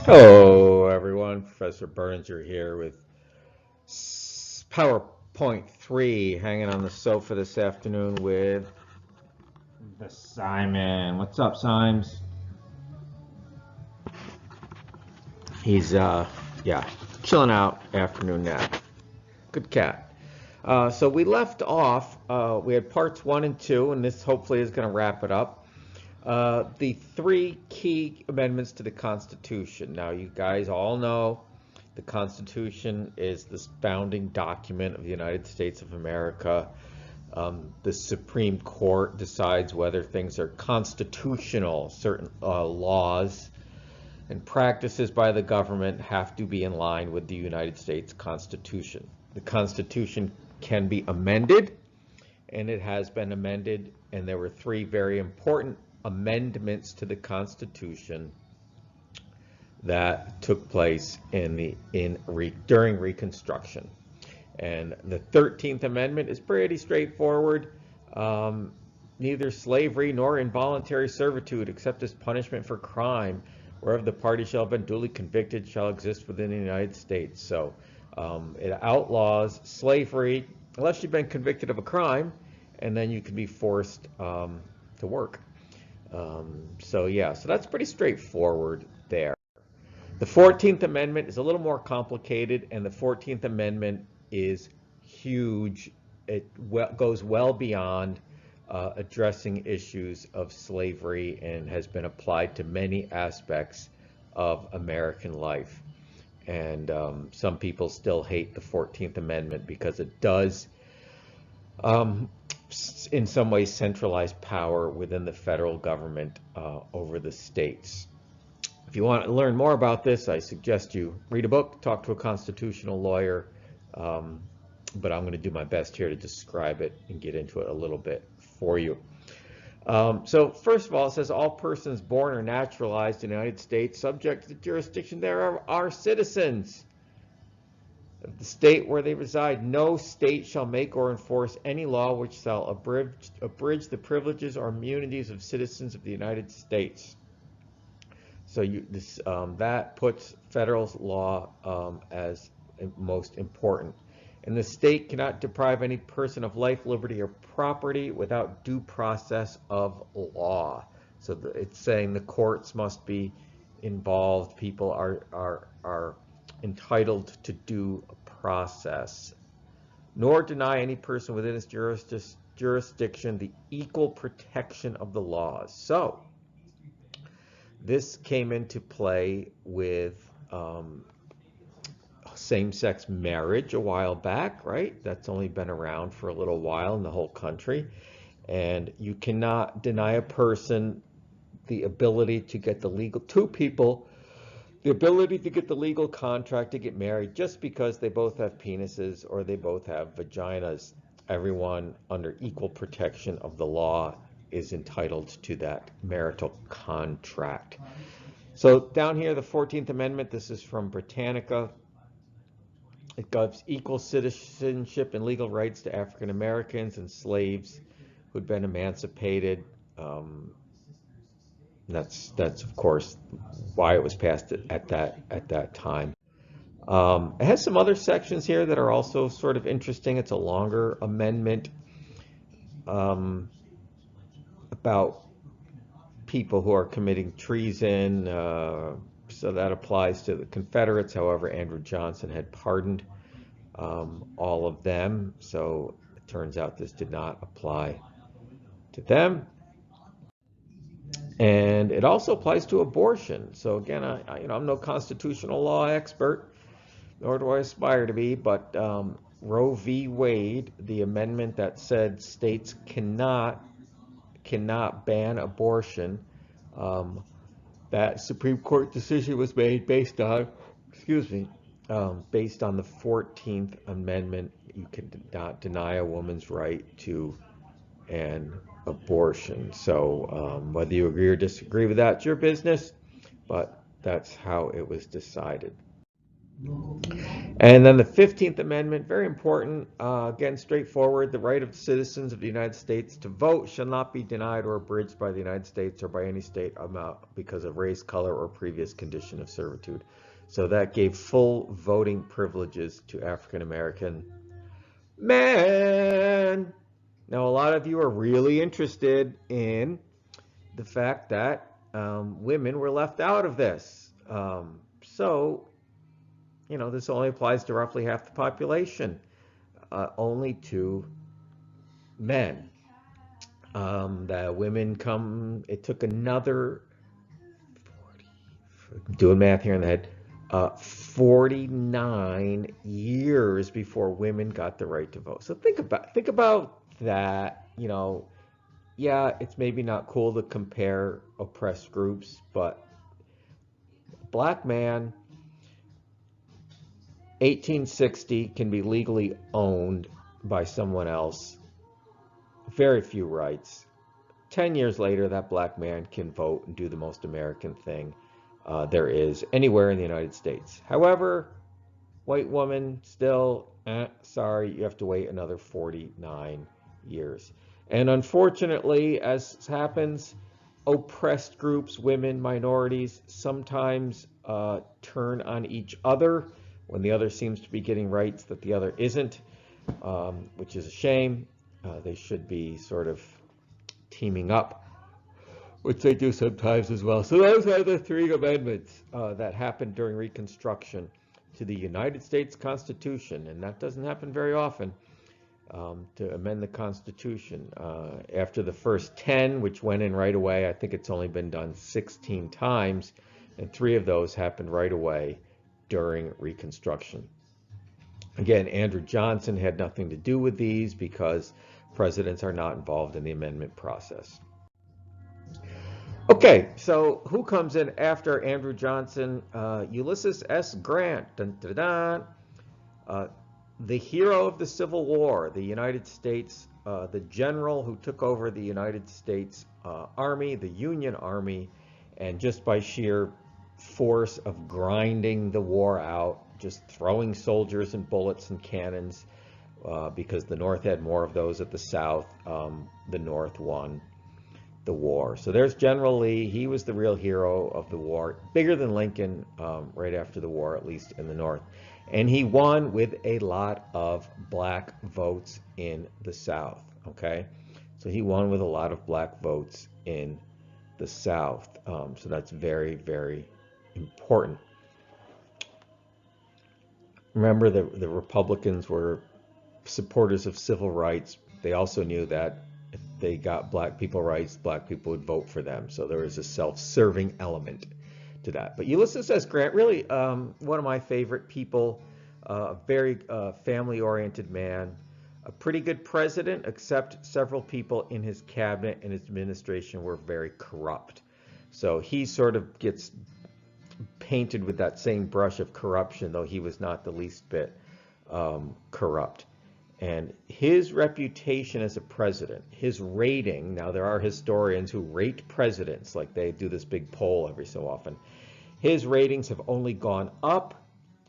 Hello, everyone. Professor Berninger here with PowerPoint 3, hanging on the sofa this afternoon with the Simon. What's up, Simes? He's, yeah, chilling out, afternoon nap. Good cat. So we left off, we had parts 1 and 2, and this hopefully is going to wrap it up. The 3 key amendments to the Constitution. Now, you guys all know the Constitution is the founding document of the United States of America. The Supreme Court decides whether things are constitutional. Certain laws and practices by the government have to be in line with the United States Constitution. The Constitution can be amended, and it has been amended, and there were 3 very important amendments to the Constitution that took place during Reconstruction. And the 13th Amendment is pretty straightforward. Neither slavery nor involuntary servitude, except as punishment for crime, wherever the party shall have been duly convicted, shall exist within the United States. So it outlaws slavery unless you've been convicted of a crime, and then you can be forced to work. So that's pretty straightforward there. The 14th Amendment is a little more complicated, and the 14th Amendment is huge. It goes well beyond addressing issues of slavery and has been applied to many aspects of American life. And some people still hate the 14th Amendment because it does in some ways centralize power within the federal government over the states. If you want to learn more about this, I suggest you read a book, talk to a constitutional lawyer, but I'm going to do my best here to describe it and get into it a little bit for you. So first of all, it says all persons born or naturalized in the United States subject to the jurisdiction thereof are citizens of the state where they reside. No state shall make or enforce any law which shall abridge the privileges or immunities of citizens of the United States. So that puts federal law as most important. And the state cannot deprive any person of life, liberty, or property without due process of law. So it's saying the courts must be involved. People are entitled to due process, nor deny any person within its jurisdiction the equal protection of the laws. So this came into play with same-sex marriage a while back, right? That's only been around for a little while in the whole country. And you cannot deny a person the ability to get the legal contract to get married just because they both have penises or they both have vaginas. Everyone under equal protection of the law is entitled to that marital contract. So down here, the 14th Amendment, this is from Britannica. It gives equal citizenship and legal rights to African Americans and slaves who'd been emancipated. That's of course why it was passed at that time. It has some other sections here that are also sort of interesting. It's a longer amendment about people who are committing treason. So that applies to the Confederates. However, Andrew Johnson had pardoned all of them. So it turns out this did not apply to them. And it also applies to abortion. So again, I'm no constitutional law expert, nor do I aspire to be, but Roe v. Wade, the amendment that said states cannot ban abortion, that Supreme Court decision was made based on the 14th Amendment. You cannot deny a woman's right to an abortion. So whether you agree or disagree with that, it's your business, but that's how it was decided. And then the 15th Amendment, very important, again, straightforward. The right of citizens of the United States to vote shall not be denied or abridged by the United States or by any state because of race, color, or previous condition of servitude. So that gave full voting privileges to African American men. Now, a lot of you are really interested in the fact that women were left out of this. So, this only applies to roughly half the population, only to men. The women it took another, doing math here in the head, 49 years before women got the right to vote. So think about that. Yeah, it's maybe not cool to compare oppressed groups, but black man, 1860, can be legally owned by someone else. Very few rights. 10 years later, that black man can vote and do the most American thing there is anywhere in the United States. However, white woman still, sorry, you have to wait another 49 years. And unfortunately, as happens, oppressed groups, women, minorities, sometimes turn on each other when the other seems to be getting rights that the other isn't, which is a shame. They should be sort of teaming up, which they do sometimes as well. So those are the three amendments that happened during Reconstruction to the United States Constitution, and that doesn't happen very often, to amend the Constitution. After the first 10, which went in right away, I think it's only been done 16 times, and 3 of those happened right away during Reconstruction. Again, Andrew Johnson had nothing to do with these because presidents are not involved in the amendment process. Okay, so who comes in after Andrew Johnson? Ulysses S. Grant, dun, dun, dun, the hero of the Civil War, the United States, the general who took over the United States Army, the Union Army, and just by sheer force of grinding the war out, just throwing soldiers and bullets and cannons, because the North had more of those at the South, the North won the war. So there's General Lee. He was the real hero of the war, bigger than Lincoln right after the war, at least in the North. And he won with a lot of black votes in the South, okay? So he won with a lot of black votes in the South. So that's very, very important. Remember, the Republicans were supporters of civil rights. They also knew that if they got black people rights, black people would vote for them. So there was a self-serving element to that. But Ulysses S. Grant, really one of my favorite people, a very family-oriented man, a pretty good president, except several people in his cabinet and his administration were very corrupt. So he sort of gets painted with that same brush of corruption, though he was not the least bit corrupt. And his reputation as a president, his rating, now there are historians who rate presidents, like they do this big poll every so often. His ratings have only gone up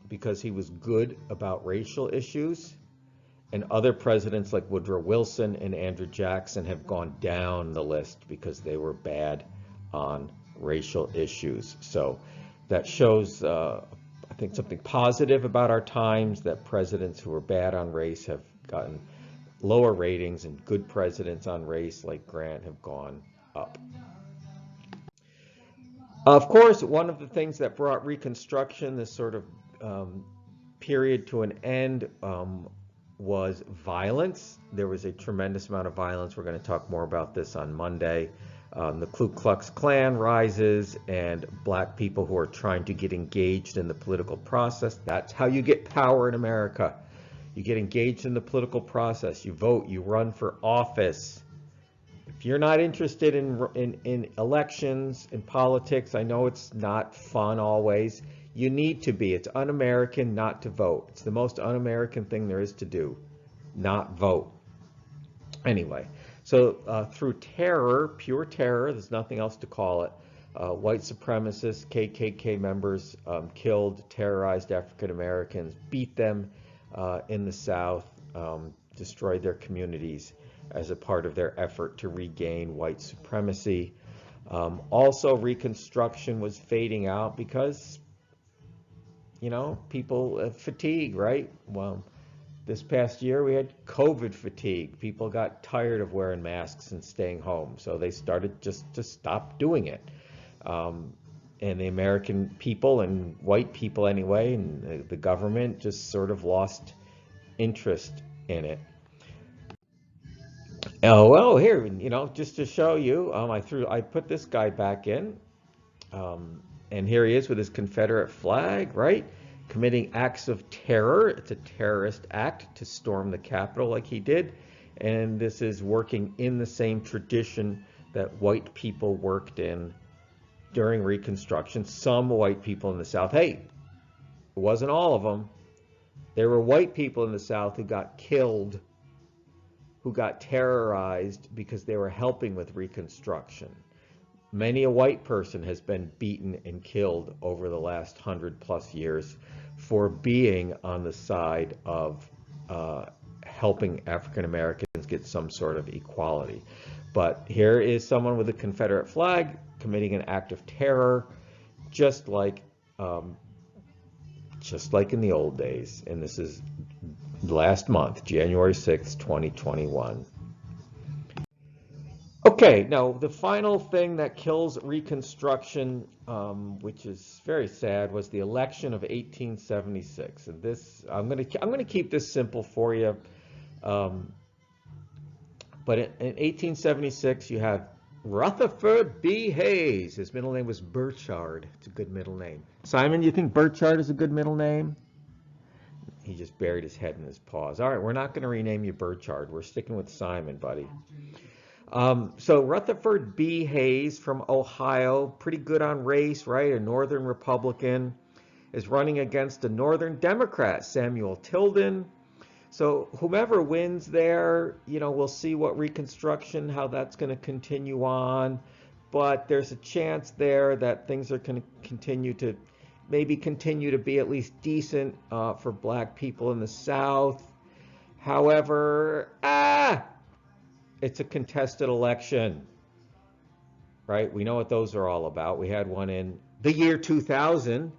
because he was good about racial issues, and other presidents like Woodrow Wilson and Andrew Jackson have gone down the list because they were bad on racial issues. So that shows, I think, something positive about our times, that presidents who were bad on race have gotten lower ratings, and good presidents on race like Grant have gone up. Of course, one of the things that brought Reconstruction, this sort of period, to an end was violence. There was a tremendous amount of violence. We're going to talk more about this on Monday. The Ku Klux Klan rises, and black people who are trying to get engaged in the political process. That's how you get power in America. You get engaged in the political process. You vote. You run for office. If you're not interested in elections, in politics, I know it's not fun always. You need to be. It's un-American not to vote. It's the most un-American thing there is to do, not vote. Anyway, so through terror, pure terror, there's nothing else to call it, White supremacists, KKK members killed, terrorized African Americans, beat them in the South, destroyed their communities as a part of their effort to regain white supremacy. Also, Reconstruction was fading out because, people fatigue, right? Well, this past year we had COVID fatigue. People got tired of wearing masks and staying home, so they started just to stop doing it. And the American people, and white people anyway, and the government just sort of lost interest in it. Oh, well, here, just to show you, I put this guy back in, and here he is with his Confederate flag, right? Committing acts of terror. It's a terrorist act to storm the Capitol like he did, and this is working in the same tradition that white people worked in during Reconstruction. Some white people in the South, hey, it wasn't all of them. There were white people in the South who got killed, who got terrorized because they were helping with Reconstruction. Many a white person has been beaten and killed over the last 100+ years for being on the side of helping African Americans get some sort of equality. But here is someone with a Confederate flag committing an act of terror, just like in the old days. And this is last month, January 6th, 2021. Okay, now the final thing that kills Reconstruction, which is very sad, was the election of 1876. And this, I'm gonna keep this simple for you. But in 1876, you have Rutherford B. Hayes. His middle name was Burchard. It's a good middle name. Simon, you think Burchard is a good middle name? He just buried his head in his paws. All right, we're not going to rename you Burchard. We're sticking with Simon, buddy. So Rutherford B. Hayes from Ohio, pretty good on race, right? A Northern Republican, is running against a Northern Democrat, Samuel Tilden. So whomever wins there, we'll see what Reconstruction, how that's going to continue on. But there's a chance there that things are going to continue to be at least decent for black people in the South. However, it's a contested election, right? We know what those are all about. We had one in the year 2000.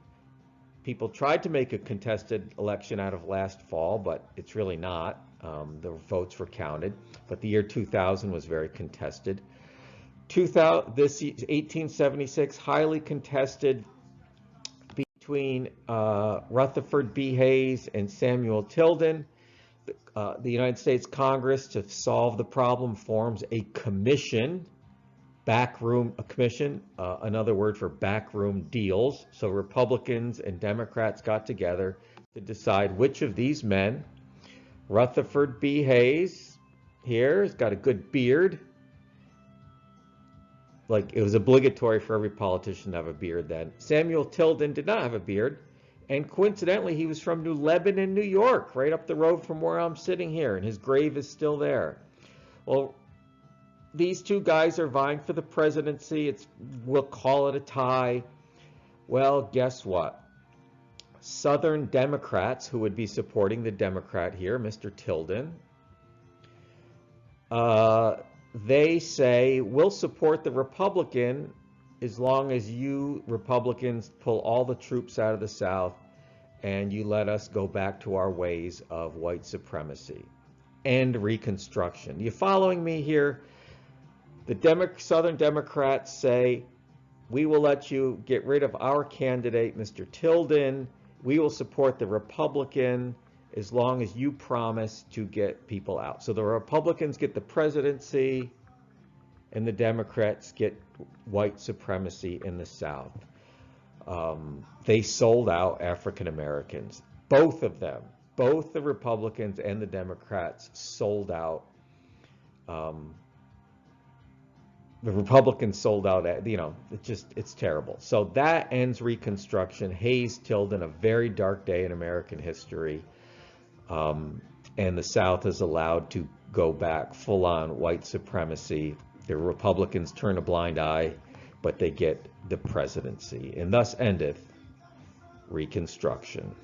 People tried to make a contested election out of last fall, but it's really not. The votes were counted, but the year 2000 was very contested. This 1876, highly contested between Rutherford B. Hayes and Samuel Tilden. The United States Congress, to solve the problem, forms a commission, another word for backroom deals. So Republicans and Democrats got together to decide which of these men, Rutherford B. Hayes, here, has got a good beard. Like, it was obligatory for every politician to have a beard then. Samuel Tilden did not have a beard. And coincidentally, he was from New Lebanon, New York, right up the road from where I'm sitting here, and his grave is still there. Well, these two guys are vying for the presidency. We'll call it a tie. Well, guess what? Southern Democrats, who would be supporting the Democrat here, Mr. Tilden, they say, we'll support the Republican as long as you Republicans pull all the troops out of the South and you let us go back to our ways of white supremacy and Reconstruction. You following me here? The Southern Democrats say, we will let you get rid of our candidate, Mr. Tilden. We will support the Republican as long as you promise to get people out. So the Republicans get the presidency and the Democrats get white supremacy in the South. They sold out African Americans. Both of them, both the Republicans and the Democrats sold out. The Republicans sold out, it's terrible. So that ends Reconstruction. Hayes Tilden, a very dark day in American history. And the South is allowed to go back full on white supremacy. The Republicans turn a blind eye, but they get the presidency. And thus endeth Reconstruction.